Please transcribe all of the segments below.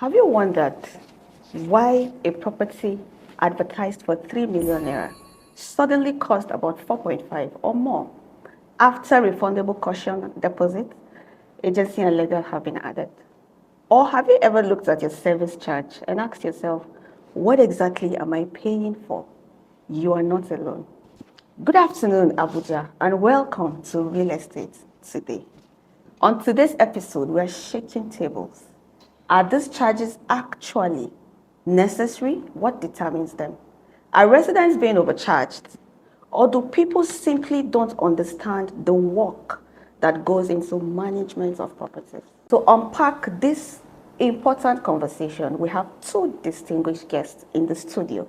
Have you wondered why a property advertised for 3 million naira suddenly cost about 4.5 or more after refundable caution deposit, agency and legal have been added? Or have you ever looked at your service charge and asked yourself, what exactly am I paying for? You are not alone. Good afternoon, Abuja, and welcome to Real Estate Today. On today's episode, we're shaking tables. Are these charges actually necessary? What determines them? Are residents being overcharged? Or do people simply don't understand the work that goes into management of properties? To unpack this important conversation, we have two distinguished guests in the studio.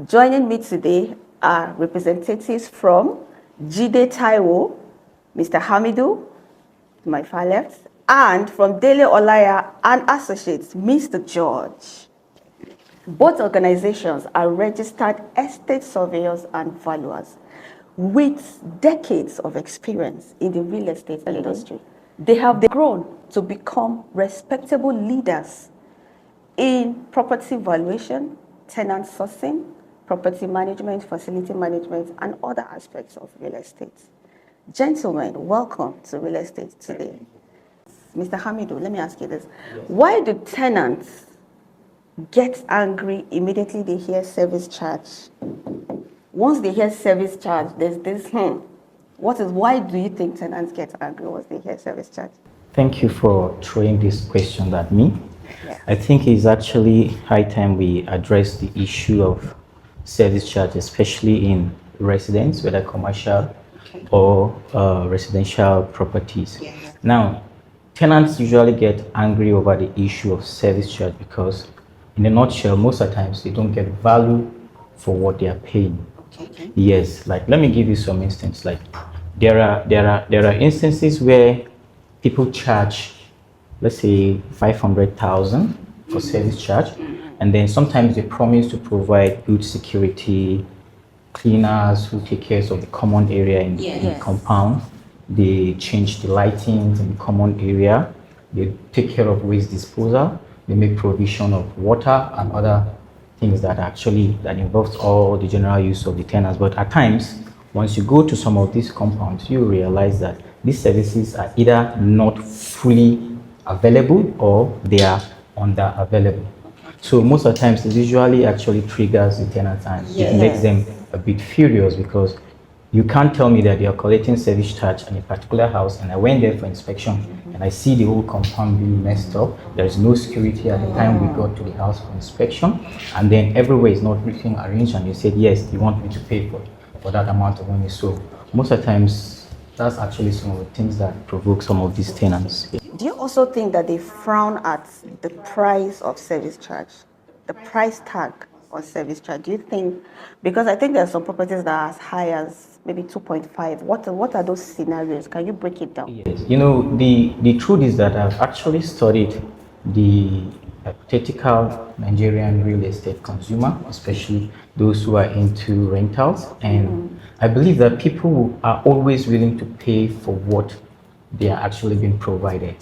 Joining me today are representatives from Jide Taiwo, Mr. Hamidu, to my far left, and from Dele Olaya and Associates, Mr. George. Both organizations are registered estate surveyors and valuers with decades of experience in the real estate industry. They have grown to become respectable leaders in property valuation, tenant sourcing, property management, facility management, and other aspects of real estate. Gentlemen, welcome to Real Estate Today. Mr. Hamidu, let me ask you this. Why do tenants get angry immediately they hear service charge? Once they hear service charge, there's this, why do you think tenants get angry once they hear service charge? Thank you for throwing this question at me. Yes. I think it's actually high time we address the issue of service charge, especially in residence, whether commercial or residential properties. Yeah. Now, tenants usually get angry over the issue of service charge because, in a nutshell, most of the times they don't get value for what they are paying. Okay. Yes, like let me give you some instances. Like there are instances where people charge, let's say 500,000 for service charge, and then sometimes they promise to provide good security, cleaners who take care of the common area in the compound. They change the lightings in the common area. They take care of waste disposal. They make provision of water and other things that involves all the general use of the tenants. But at times, once you go to some of these compounds, you realize that these services are either not fully available or they are under available. So most of the times, it usually actually triggers the tenants and it makes them a bit furious because you can't tell me that they are collecting service charge in a particular house and I went there for inspection and I see the whole compound being messed up. There is no security at the time we got to the house for inspection, and then everywhere is not everything arranged and they said, yes, you want me to pay for that amount of money. So most of the times, that's actually some of the things that provoke some of these tenants. Do you also think that they frown at the price of service charge, the price tag on service charge? Do you think, because I think there are some properties that are as high as maybe 2.5. What are those scenarios? Can you break it down? Yes, the truth is that I've actually studied the hypothetical Nigerian real estate consumer, especially those who are into rentals, and I believe that people are always willing to pay for what they are actually being provided.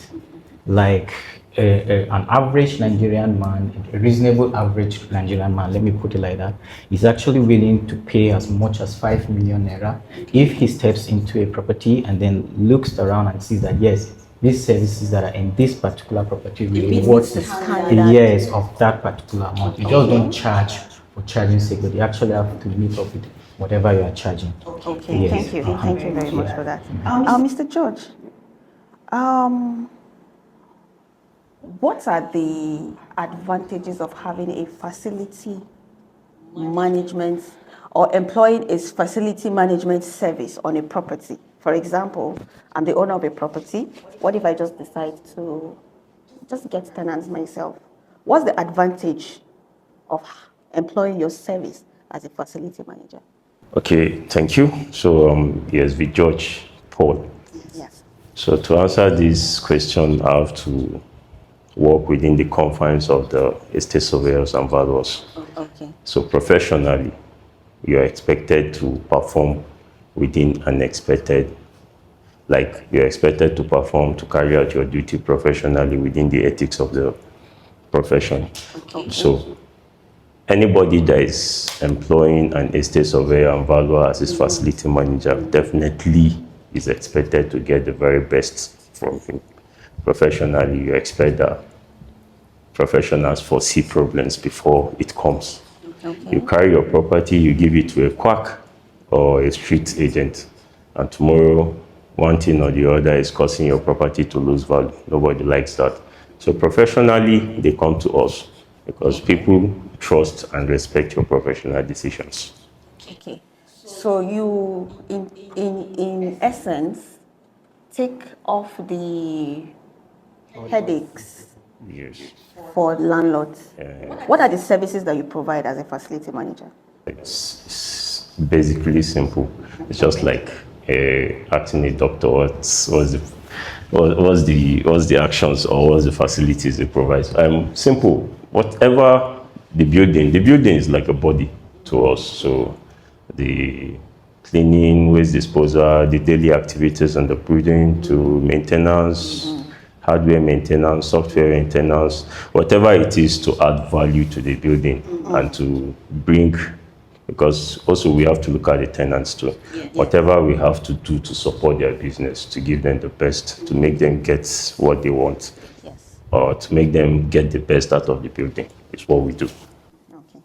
Like an average Nigerian man, a reasonable average Nigerian man, let me put it like that, is actually willing to pay as much as 5 million naira if he steps into a property and then looks around and sees that, yes, these services that are in this particular property really worth the years of that particular amount. You just don't charge for charging sake, but you actually have to meet up with whatever you are charging. Okay, yes. Thank you. Thank you very much for that. Mr. George, what are the advantages of having a facility management or employing a facility management service on a property? For example, I'm the owner of a property. What if I just decide to just get tenants myself? What's the advantage of employing your service as a facility manager? Okay, thank you. So, yes, with George Paul. Yes. So to answer this question, I have to work within the confines of the estate surveyors and valuers. Okay. So professionally, you are expected to perform within an expected like you're expected to perform, to carry out your duty professionally within the ethics of the profession. So anybody that is employing an estate surveyor and valuer as his facility manager definitely is expected to get the very best from him. Professionally, you expect that professionals foresee problems before it comes. You carry your property, you give it to a quack or a street agent, and tomorrow one thing or the other is causing your property to lose value. Nobody likes that. So professionally, they come to us because people trust and respect your professional decisions. Okay. So you, in essence, take off the headaches Yes. for landlords. What are the services that you provide as a facility manager? It's basically simple. It's just like acting a doctor. What's the actions or what's the facilities it provides? Simple. Whatever the building is like a body to us. So the cleaning, waste disposal, the daily activities on the building, to maintenance, hardware maintenance, software maintenance, whatever it is to add value to the building and to bring, because also we have to look at the tenants too. Whatever we have to do to support their business, to give them the best, to make them get what they want, or to make them get the best out of the building is what we do. Okay.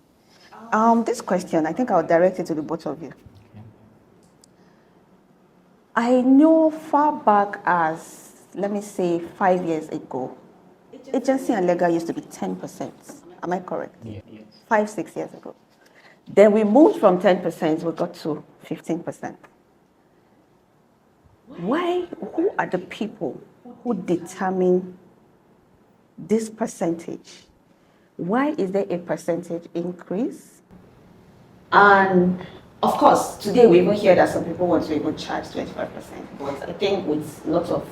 This question, I think I'll direct it to the both of you. I know far back as, let me say, 5 years ago, agency and legal used to be 10%. Am I correct? Yes. 5, 6 years ago. Then we moved from 10%, we got to 15%. Who are the people who determine this percentage? Why is there a percentage increase? And of course, today we even hear that some people want to even charge 25%, but I think with lots of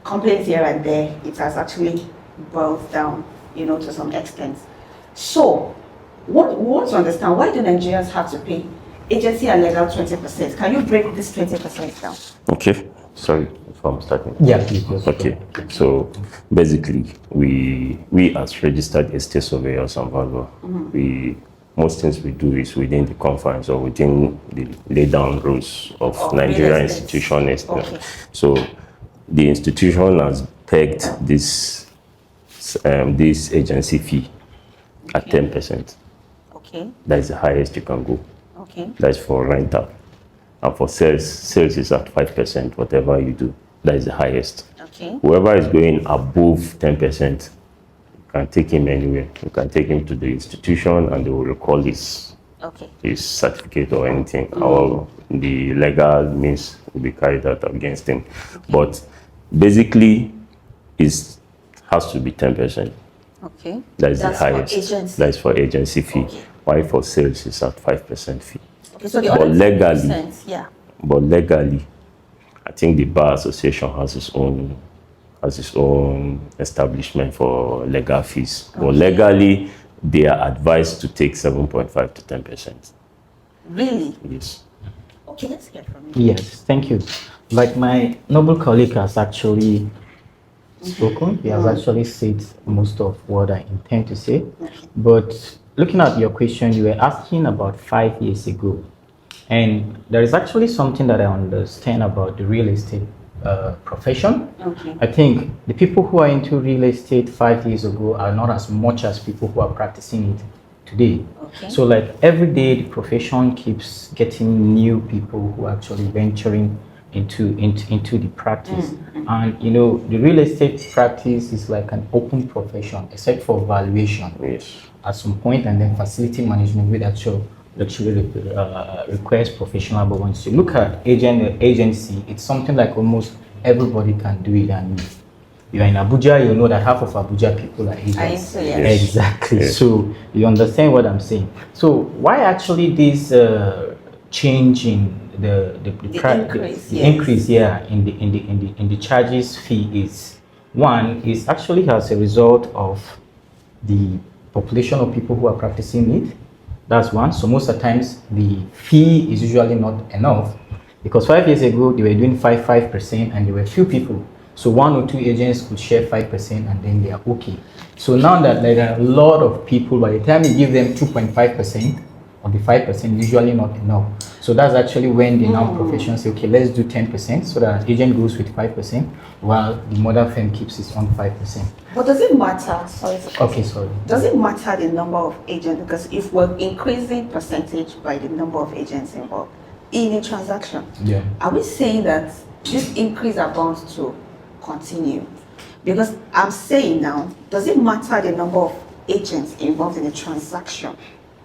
complaints here and there, it has actually boiled down, to some extent. So, what we want to understand, why do Nigerians have to pay agency and legal 20%? Can you break this 20% down? Okay, sorry if I'm starting. Yeah, please. Okay, so basically, we as registered estate surveyors and valuer, most things we do is within the confines or within the laid down rules of Nigeria institution. Okay. So the institution has pegged this agency fee at 10%. Okay. That is the highest you can go. Okay. That's for rental. And for sales is at 5%, whatever you do. That is the highest. Okay. Whoever is going above 10%, you can take him anywhere. You can take him to the institution and they will recall his certificate or anything. Or the legal means will be carried out against him. But basically, it has to be 10%. Okay. That is the highest. That is for agency fee. Okay. Why for sales is at 5% fee. Okay, so the But other legally, 10%, yeah. But legally, I think the Bar Association has its own establishment for legal fees. Okay. But legally, they are advised to take 7.5 to 10%. Really? Yes. Okay, let's hear from you. Yes, thank you. Like my noble colleague has actually spoken, he has actually said most of what I intend to say. But looking at your question, you were asking about 5 years ago. And there is actually something that I understand about the real estate profession. Okay. I think the people who are into real estate 5 years ago are not as much as people who are practicing it today. Okay. So like every day the profession keeps getting new people who are actually venturing into the practice. And the real estate practice is like an open profession except for valuation. Yes. At some point, and then facility management with actually requires professional. But once you look at agency, it's something like almost everybody can do it. And you are in Abuja, you know that half of Abuja people are agents. Yes. Exactly. Yes. So you understand what I'm saying. So why actually this change in the increase here in the charges fee is actually as a result of the population of people who are practicing it. That's one. So most of the times the fee is usually not enough. Because 5 years ago, they were doing 5%, and there were few people. So 1 or 2 agents could share 5%, and then they are okay. So now that there are a lot of people, by the time you give them 2.5%, or the 5%, usually not enough. So that's actually when the now profession say, okay, let's do 10%, so that an agent goes with 5%, while the mother firm keeps its own 5%. But does it matter? Sorry. Okay, sorry. Does it matter the number of agents? Because if we're increasing percentage by the number of agents involved in a transaction, Yeah. are we saying that this increase are bound to continue? Because I'm saying now, does it matter the number of agents involved in a transaction?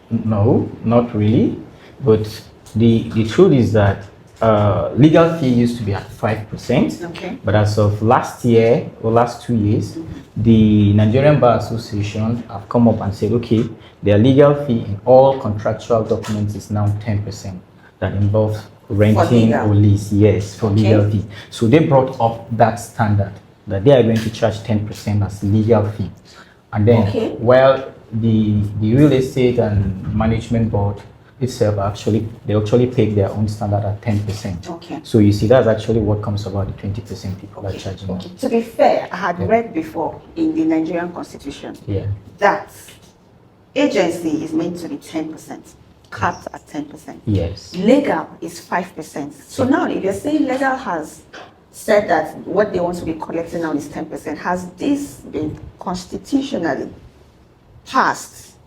No, not really. But the truth is that legal fee used to be at 5%. Okay. But as of last year or last 2 years, the Nigerian Bar Association have come up and said, okay, their legal fee in all contractual documents is now 10%. That involves renting or lease, yes, for legal fee. So they brought up that standard that they are going to charge 10% as legal fee. And then while the real estate and management board itself they actually take their own standard at 10%. Okay. So you see, that's actually what comes about the 20% people are charging. Okay. To be fair, I had read before in the Nigerian constitution that agency is meant to be 10%, capped at 10%. Yes. Legal is 5%. So now if you're saying legal has said that what they want to be collecting now is 10%, has this been constitutionally passed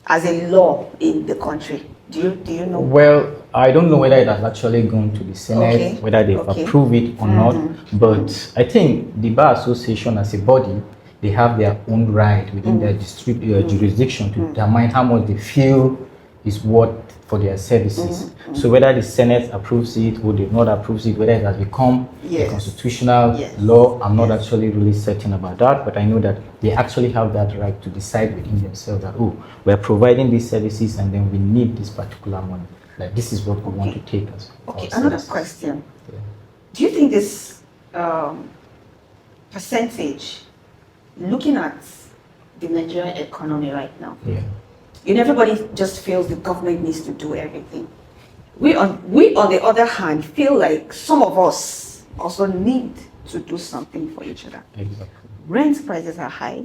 as a law in the country? Do you know? Well, I don't know whether it has actually gone to the Senate, whether they've approved it or not, but I think the Bar Association as a body, they have their own right within their jurisdiction to determine how much they feel is worth for their services. So whether the Senate approves it or they've not approved it, whether it has become a constitutional law, I'm not actually really certain about that, but I know that they actually have that right to decide within themselves that, oh, we're providing these services and then we need this particular money. Like, this is what we want to take as another question. Do you think this percentage, looking at the Nigerian economy right now, everybody just feels the government needs to do everything. We on the other hand feel like some of us also need to do something for each other. Exactly. Rent prices are high.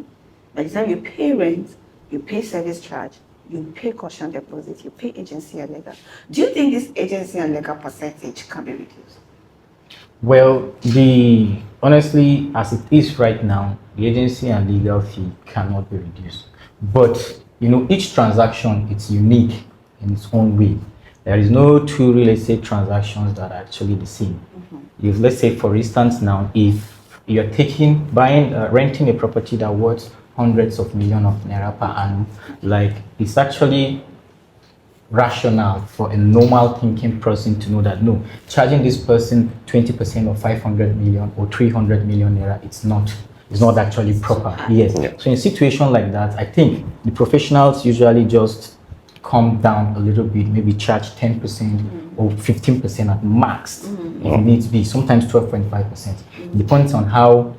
By the time you pay rent, you pay service charge, you pay caution deposit, you pay agency and legal. Do you think this agency and legal percentage can be reduced? Well, honestly, as it is right now, the agency and legal fee cannot be reduced. But each transaction, it's unique in its own way. There is no two real estate transactions that are actually the same. If, let's say, for instance, now, if you're renting a property that worth hundreds of millions of naira per annum, like, it's actually rational for a normal thinking person to know that, no, charging this person 20% of 500 million or 300 million naira, it's not actually proper. Yes. So in a situation like that, I think the professionals usually just come down a little bit, maybe charge 10% or 15% at max if it needs to be, sometimes 12.5%. Depends on how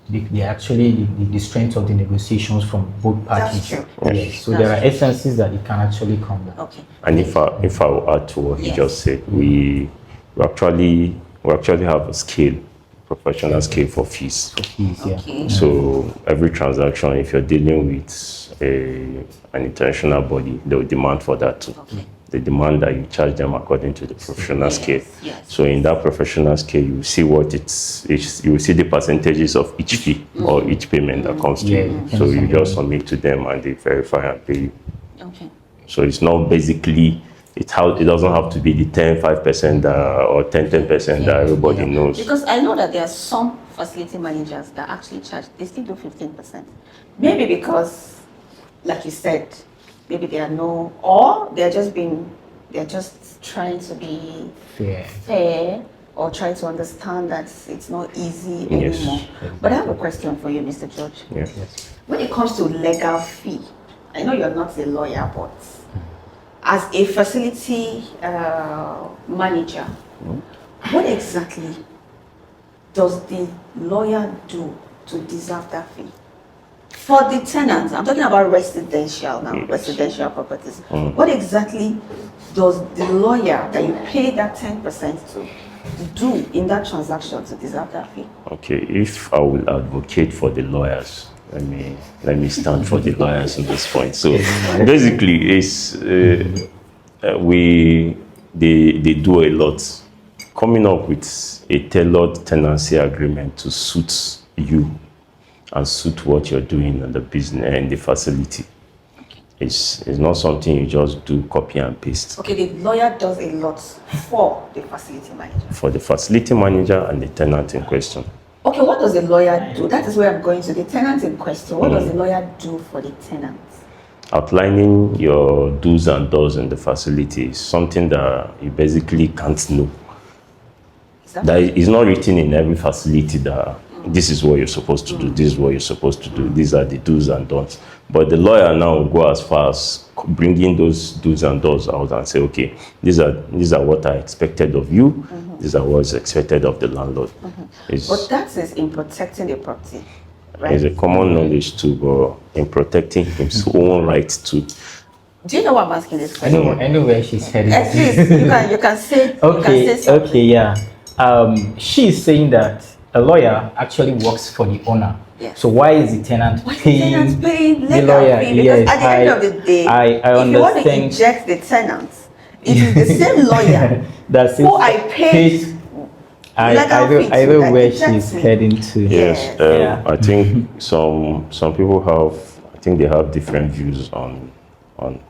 the strength of the negotiations from both parties. That's true. Yes. So there are essences that it can actually come down. Okay. And if I will add to what you just said, we actually have a scale, professional scale for fees. So every transaction, if you're dealing with an international body, they will demand for that too. They demand that you charge them according to the professional scale. So in that professional scale, you see you will see the percentages of each fee or each payment that comes to you. So you just submit to them and they verify and pay you. So it's not basically, it doesn't have to be the 10-5% or 10% that everybody knows. Because I know that there are some facility managers that actually charge, they still do 15%. Maybe because, like you said, maybe they are or they're just trying to be fair or trying to understand that it's not easy anymore. But I have a question for you, Mr. George. When it comes to legal fee, I know you're not a lawyer, but as a facility manager, what exactly does the lawyer do to deserve that fee? For the tenants, I'm talking about residential now, residential properties. What exactly does the lawyer that you pay that 10% to do in that transaction to deserve that fee? Okay, if I will advocate for the lawyers, let me stand for the lawyers on this point. So basically, it's they do a lot. Coming up with a tailored tenancy agreement to suit you and suit what you're doing in the business and the facility. It's not something you just do copy and paste. Okay, the lawyer does a lot for the facility manager. For the facility manager and the tenant in question. Okay, what does the lawyer do? That is where I'm going to. The tenant in question, what does the lawyer do for the tenant? Outlining your do's and don'ts in the facility is something that you basically can't know. That is not written in every facility that this is what you're supposed to do, this is what you're supposed to do, these are the do's and don'ts. But the lawyer now will go as far as bringing those do's and don'ts out and say, okay, these are what I expected of you, these are what's expected of the landlord. But that is in protecting the property, right? It's a common knowledge too, but in protecting his own rights too. Do you know what I'm asking this question? I know where she's heading. At least you can say Okay, you can say something. okay, yeah. She's saying that a lawyer actually works for the owner. Yes. So why is the tenant Why is the paying tenant paying the legal lawyer? fee? Because Yes, at the end of the day, I if you want to understand. inject the tenants, it is the same lawyer That's who I paid. I know where she's heading to. Yes, Yes. I think some people they have different views on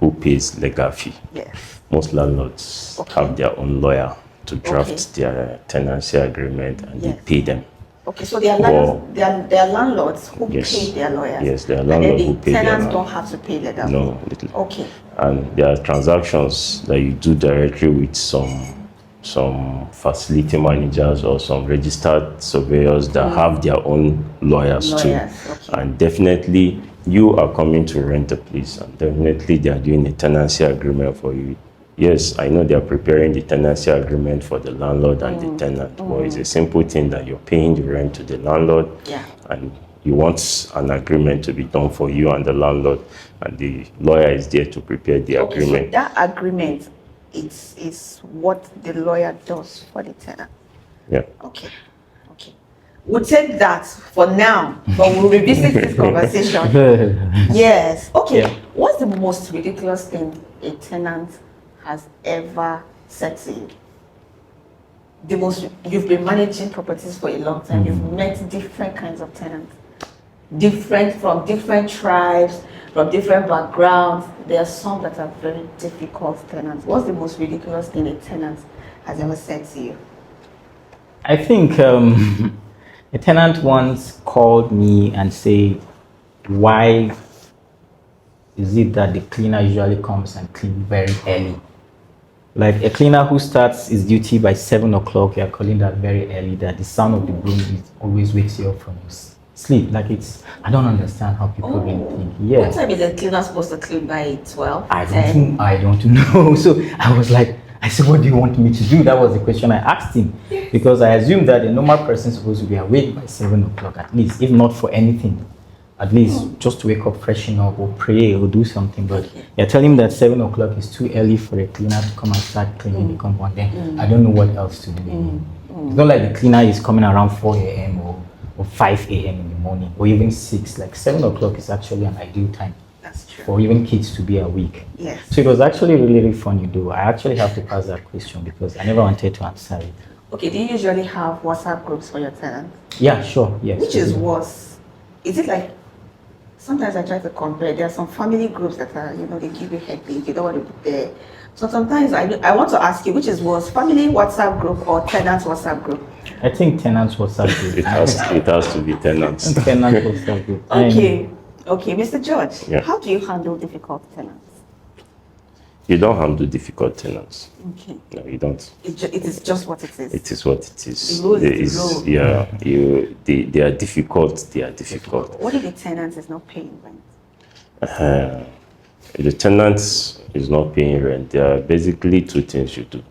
who pays legal fee. Yes. Most landlords have their own lawyer to draft their tenancy agreement, and they pay them. Okay, so they are landlords who Yes. pay their lawyers. Yes, they are landlords who pay their tenants lawyers. don't have to pay legal No, fee. little. Okay. And there are transactions that you do directly with some facility managers or some registered surveyors that have their own lawyers too. Okay. And definitely you are coming to rent a place, and definitely they are doing a tenancy agreement for you. Yes, I know they are preparing the tenancy agreement for the landlord and the tenant, but it's a simple thing that you're paying the rent to the landlord, and you want an agreement to be done for you and the landlord, and the lawyer is there to prepare the agreement. So that agreement is what the lawyer does for the tenant. Yeah. Okay. We'll take that for now, but we'll revisit this conversation. Yes. Okay. Yeah. What's the most ridiculous thing a tenant has ever said to you? You've been managing properties for a long time. You've met different kinds of tenants, from different tribes, from different backgrounds. There are some that are very difficult tenants. What's the most ridiculous thing a tenant has ever said to you? I think a tenant once called me and said, why is it that the cleaner usually comes and cleans very early? Like a cleaner who starts his duty by 7 o'clock, you're calling that very early, that the sound of the broom always wakes you up from your sleep. Like I don't understand how people really think. Yeah. What time is the cleaner supposed to clean by? 12? I don't know. So I said, what do you want me to do? That was the question I asked him. Because I assumed that a normal person is supposed to be awake by 7 o'clock at least, if not for anything. At least just to wake up, freshen up, or pray, or do something. But you're telling me that 7 o'clock is too early for a cleaner to come and start cleaning the compound. Then I don't know what else to do. It's not like the cleaner is coming around 4 a.m. or 5 a.m. in the morning, or even 6. Like 7 o'clock is actually an ideal time. That's true. For even kids to be awake. Yes. So it was actually really, really funny though. I actually have to pass that question because I never wanted to answer it. Okay, do you usually have WhatsApp groups for your tenants? Yeah, sure, yes. Which is worse? Is it like, sometimes I try to compare, there are some family groups that are, they give you headache, you don't want to be there. So sometimes I want to ask you, which is worse, family WhatsApp group or tenants WhatsApp group? I think tenants WhatsApp group. It has to be tenants. Tenants WhatsApp group. Okay, Mr. George, Yeah. How do you handle difficult tenants? You don't handle difficult tenants. Okay. No, you don't. It is just what it is. It is what it is. The rule is the rule. Yeah, they are difficult. They are difficult. What if the tenant is not paying rent? The tenant is not paying rent. There are basically two things you do.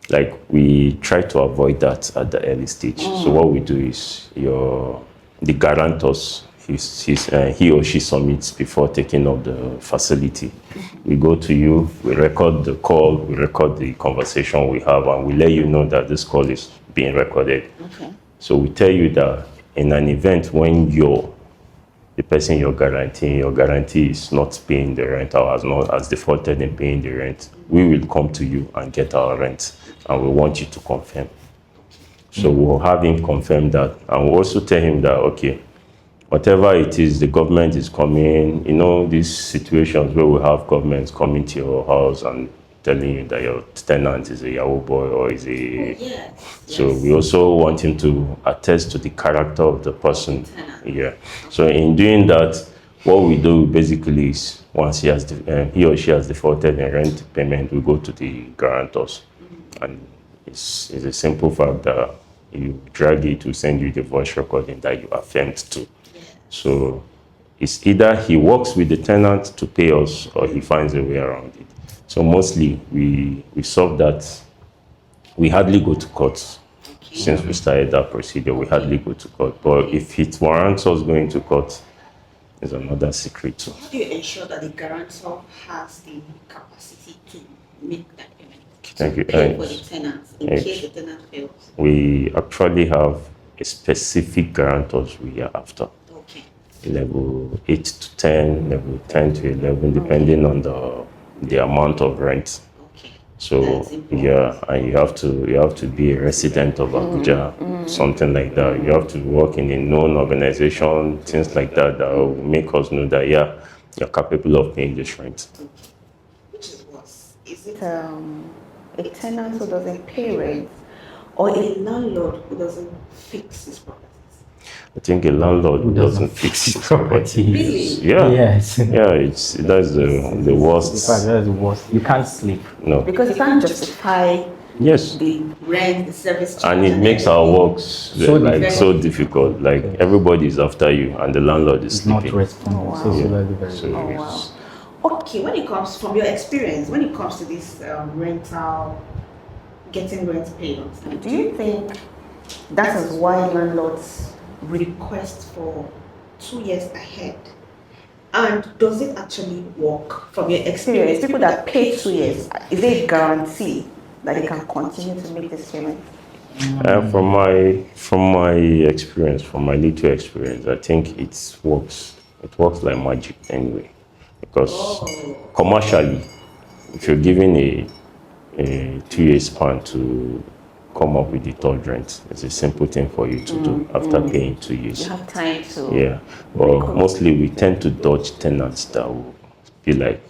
Like we try to avoid that at the early stage. So what we do is the guarantors he or she submits before taking up the facility. We go to you, we record the call, we record the conversation we have, and we let you know that this call is being recorded. Okay. So we tell you that in an event when the person your guarantee is not paying the rent or has defaulted in paying the rent, we will come to you and get our rent, and we want you to confirm. So we'll have him confirm that, and we'll also tell him that, okay, whatever it is, the government is coming, these situations where we have governments coming to your house and telling you that your tenant is a Yahoo boy or is a... Yes. So we also want him to attest to the character of the person. Yeah. So in doing that, what we do basically is once he or she has defaulted in rent payment, we go to the guarantors. And it's a simple fact that you drag it to send you the voice recording that you affirmed to. So it's either he works with the tenant to pay us or he finds a way around it. So mostly we solve that. We hardly go to court. Since we started that procedure, we hardly go to court. But if it warrants us going to court, it's another secret too. How do you ensure that the guarantor has the capacity to make that payment? Thank you. Pay for the tenants in case the tenant fails? We actually have a specific guarantors we are after. Okay. Level 8 to 10, level 10 to 11, depending on the amount of rent. Okay. So yeah, and you have to be a resident of Abuja, something like that. You have to work in a known organization, things like that will make us know that you're capable of paying this rent. Which is worse? Is it a tenant who doesn't pay rent or a landlord who doesn't fix his properties? I think a landlord who doesn't fix his property. Really? Yeah. Yes. Yeah, that's the worst. In fact, that's the worst. You can't sleep. No. Because you can't justify Yes. the rent, the service charge. And it makes our works so difficult. Like everybody is after you, and the landlord is It's not sleeping. responding. Oh, wow. So it's really very So Oh, it's- wow. Okay, when it comes, from your experience, when it comes to this rental, getting rent paid on time, do you think that is why landlords request for 2 years ahead? And does it actually work from your experience? People that pay 2 years, is there a guarantee that they can continue to make this payment? From my experience, from my little experience, I think it works. It works like magic anyway, because commercially, if you're given a 2-year span to come up with the third rent, it's a simple thing for you to do after paying 2 years. You have time to. Yeah, but mostly we tend to dodge tenants that will be like,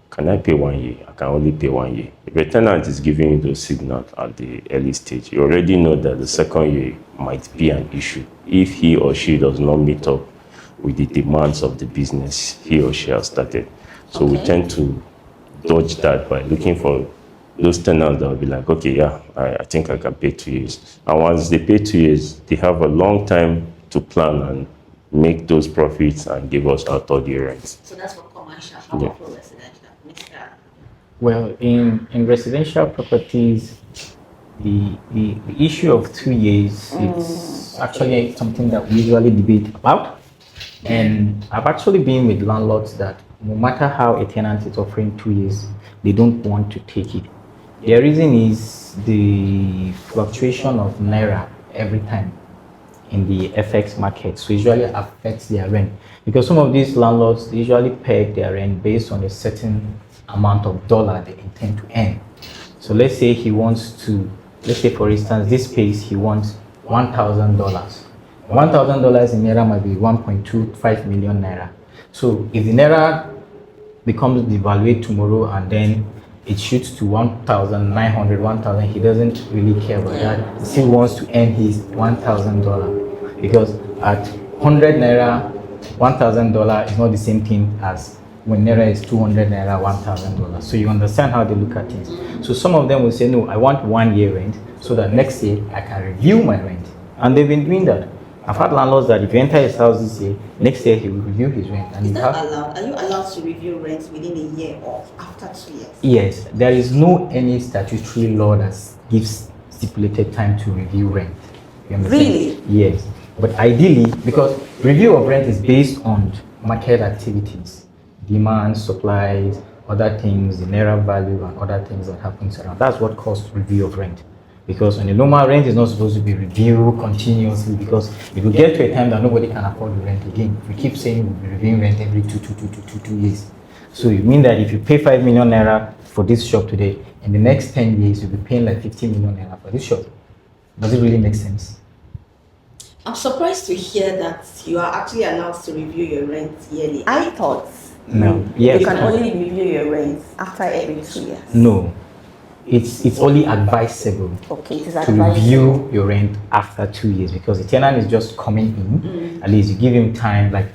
can I pay 1 year? I can only pay 1 year. If a tenant is giving you those signals at the early stage, you already know that the second year might be an issue if he or she does not meet up with the demands of the business he or she has started. So we tend to dodge that by looking for those tenants that will be like, okay, yeah, I think I can pay 2 years. And once they pay 2 years, they have a long time to plan and make those profits and give us our third year rent. So that's for commercial. How about for residential? Mr. Well, in residential properties, the issue of 2 years is actually something that we usually debate about. And I've actually been with landlords that no matter how a tenant is offering 2 years, they don't want to take it. The reason is the fluctuation of Naira every time in the FX market. So it usually affects their rent, because some of these landlords, they usually peg their rent based on a certain amount of dollar they intend to earn. So let's say for instance, this space he wants $1,000. $1,000 in Naira might be 1.25 million Naira. So if the Naira becomes devalued tomorrow and then it shoots to 1,900, 1,000, he doesn't really care about that. He still wants to earn his $1,000, because at 100 Naira, $1,000 is not the same thing as when Naira is 200 Naira, $1,000. So you understand how they look at things. So some of them will say, no, I want 1 year rent so that next year I can review my rent. And they've been doing that. I've had landlords that if you enter his house this year, next year he will review his rent. And Is that allowed? Are you allowed to review rent within a year or after 2 years? Yes, there is no any statutory law that gives stipulated time to review rent. You understand? Really? Yes. But ideally, because review of rent is based on market activities, demand, supplies, other things, the naira value, and other things that happens around. That's what causes review of rent. Because on a normal rent is not supposed to be reviewed continuously, because it will get to a time that nobody can afford the rent again. If we keep saying we'll be reviewing rent every two years. So it means that if you pay 5 million naira for this shop today, in the next 10 years you'll be paying like 15 million naira for this shop. Does it really make sense? I'm surprised to hear that you are actually allowed to review your rent yearly. I thought No. Yes. you can only review your rent after every 2 years. No. It's only advisable Okay, it is to advisable. review your rent after 2 years, because the tenant is just coming in. At least you give him time like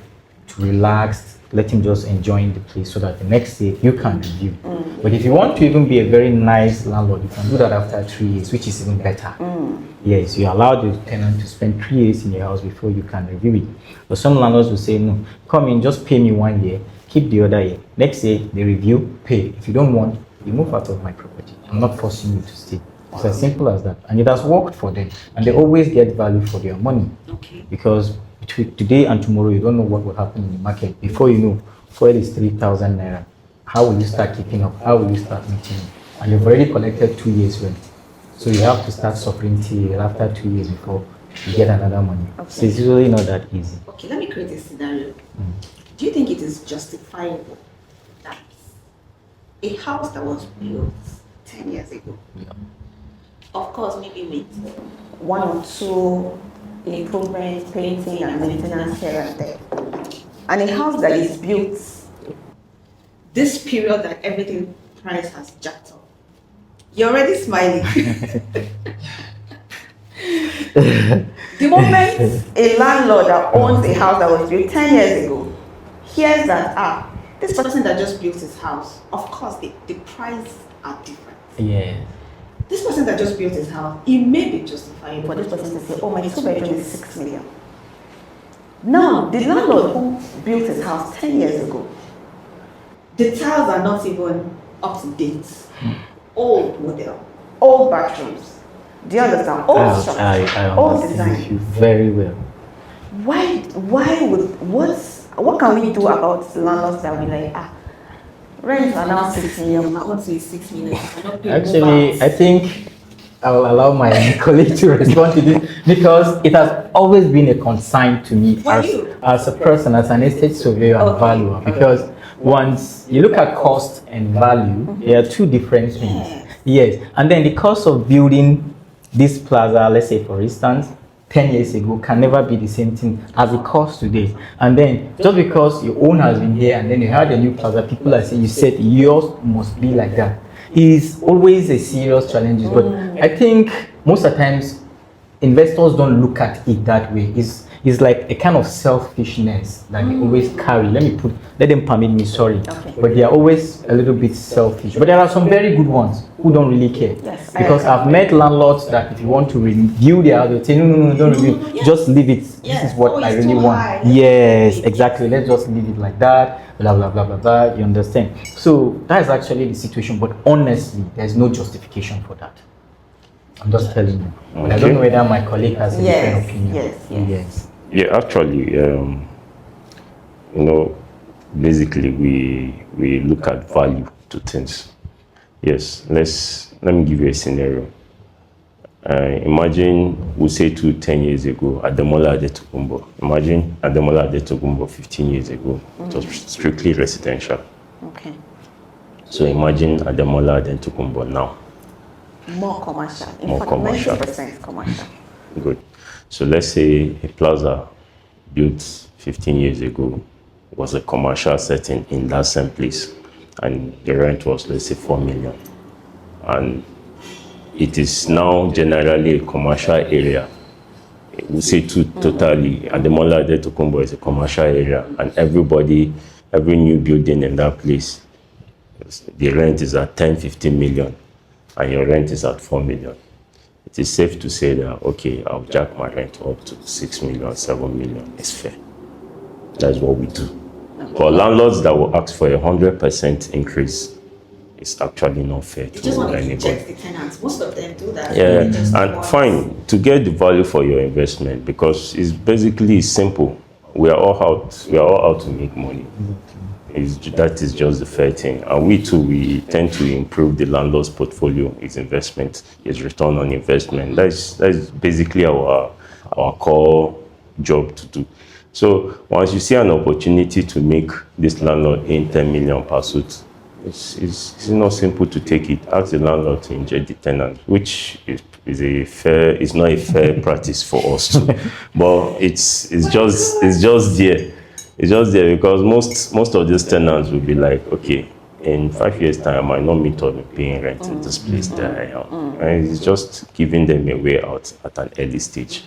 to relax, let him just enjoy the place, so that the next day you can review. But if you want to even be a very nice landlord, you can do that after 3 years, which is even better. Yes, you allow the tenant to spend 3 years in your house before you can review it. But some landlords will say, no, come in, just pay me 1 year, keep the other year. Next year, they review, pay. If you don't want, you move out of my property. I'm not forcing you to stay. It's as simple as that. And it has worked for them. And they always get value for their money. Okay. Because between today and tomorrow, you don't know what will happen in the market. Before you know, fuel is 3,000 naira. How will you start keeping up? How will you start meeting? And you've already collected 2 years rent. So you have to start suffering till after 2 years before you get another money. Okay. So it's usually not that easy. Okay, let me create a scenario. Do you think it is justifiable that a house that was built 10 years ago, of course, maybe with 1 or 2 improvements, painting and maintenance here and there, and a house that is built this period that everything price has jacked up? You're already smiling. the moment a landlord that owns a house that was built 10 years ago hears that This person that just built his house, of course, the price are different. Yeah. This person that just built his house, it may be justifiable for this person to say, oh, my 2-bedroom is 6 million. Now, the landlord who built his house 10 years ago, The tiles are not even up to date. Old model. old bathrooms, do you understand? Old structure, I old understand design. you very well. Why would, what can we do about landlords that we like, rents are now 6 million? I want to be 6 million. Actually, I think I'll allow my colleague to respond to this, because it has always been a concern to me as a person, as an estate surveyor and valuer, because once you look at cost and value, they are two different things. Yes, and then the cost of building this plaza, let's say for instance, 10 years ago can never be the same thing as it costs today. And then just because your own has been here and then you had a new plaza, people are saying, you said yours must be like that. Is always a serious challenge. But I think most of the times investors don't look at it that way. It's like a kind of selfishness that they always carry. Let them permit me, sorry. Okay. But they are always a little bit selfish. But there are some very good ones who don't really care. Yes, Because I've met landlords that if you want to review their house, they say, no, don't review. Yes. Just leave it. Yes. This is what I It's really too want. high. Yes, exactly. Let's just leave it like that. Blah, blah, blah, blah, blah. You understand? So that is actually the situation. But honestly, there's no justification for that. I'm just telling you. But I don't know whether my colleague has a different opinion. Yes. Yeah, actually, basically we look at value to things. Yes, let me give you a scenario. Imagine we say 10 years ago, Ademola Adetokunbo. Imagine Ademola Adetokunbo 15 years ago. It was strictly residential. Okay. So imagine Ademola Adetokunbo now. More commercial. In More fact, commercial. 90% commercial. Good. So let's say a plaza built 15 years ago was a commercial setting in that same place, and the rent was, let's say, 4 million. And it is now generally a commercial area. We say totally, Ademola Adetokunbo is a commercial area, and every new building in that place, the rent is at 10-15 million, and your rent is at 4 million. It is safe to say that, okay, I'll jack my rent up to 6 million, 7 million. It's fair. That's what we do. For landlords that will ask for 100% increase it's actually not fair You to just want to anybody. inject the tenants. Most of them do that. Yeah, They just and want- fine to get the value for your investment, because it's basically simple. We are all out. We are all out to make money. That is just the fair thing. And we too, we tend to improve the landlord's portfolio, its investment, its return on investment. That's basically our core job to do. So once you see an opportunity to make this landlord in 10 million per suit, it's not simple to take it. Ask the landlord to inject the tenant, which is not a fair practice for us to. But it's just there. It's just there because most of these tenants will be like, okay, in 5 years' time, I might not meet up with paying rent in this place that I am. And it's just giving them a way out at an early stage.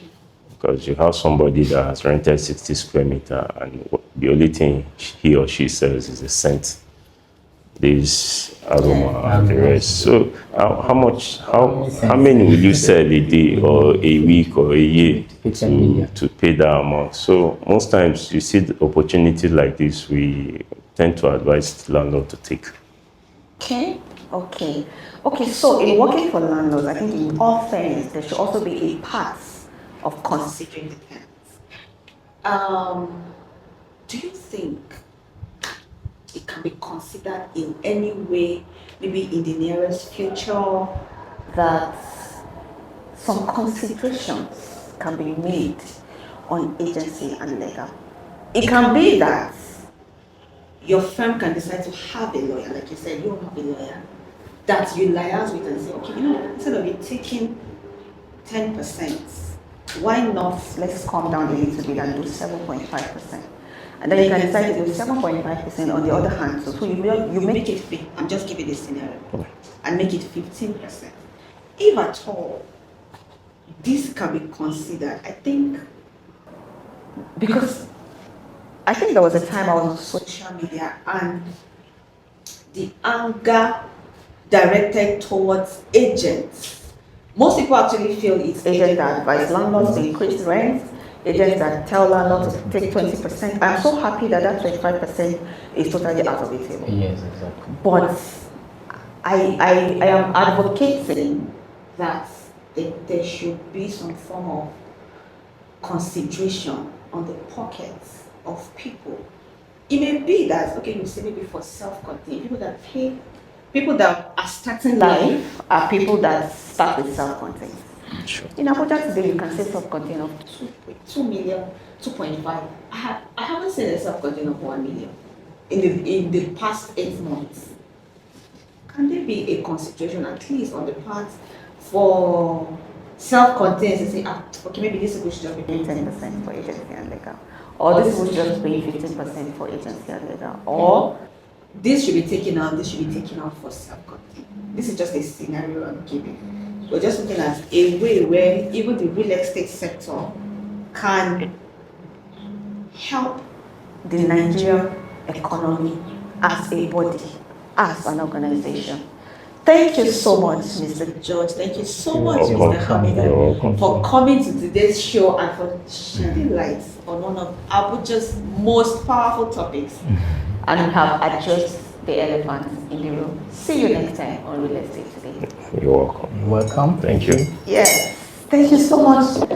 Because you have somebody that has rented 60 square meter and the only thing he or she sells is a scent. There's aroma and the rest. So how many will you sell a day or a week or a year to pay that amount? So most times you see the opportunities like this, we tend to advise the landlord to take. Okay. So in working for landlords, I think in all fairness, there should also be a part of considering the tenants. Do you think it can be considered in any way, maybe in the nearest future, that some considerations can be made on agency and legal. It can be that your firm can decide to have a lawyer, like you said, you don't have a lawyer, that you liaise with and say, okay, instead of you taking 10%, why not let's calm down a little bit and do 7.5%. And then you can decide to do 7.5% on the other hand. So you make it, I'm just giving this scenario, and make it 15%. If at all, this can be considered, I think, because I think there was a time I was on social media and the anger directed towards agents. Most people actually feel it's agents that advise landlords to increase rent, agents that tell landlords to take 20%. I'm so happy that that 25% is totally out of the table. Yes, exactly. But I am advocating that there should be some form of consideration on the pockets of people. It may be that, okay, you say maybe for self-contained, people that are starting life are people that start with self-contained. Sure. In Abuja today, you can say self-contained of 2 million, 2.5. I haven't seen a self-contained of 1 million in the past 8 months. Can there be a consideration, at least on the part for self-contained, to say, okay, maybe this should just be paying 10% for agency and legal, or this will just pay 15% for agency and legal, or this should be taken out, this should be taken out for self-contained. This is just a scenario I'm giving. We're just looking at a way where even the real estate sector can help the Nigerian economy as a body, as an organization. Thank you so much, Mr. George. Thank you so much, You're Mr. welcome. Hamidu, for coming to today's show and for shedding light on one of Abuja's most powerful topics. And we have addressed the elephant in the room. See you next time on Real Estate Today. You're welcome. You're welcome. Thank you. Yes. Thank you so much.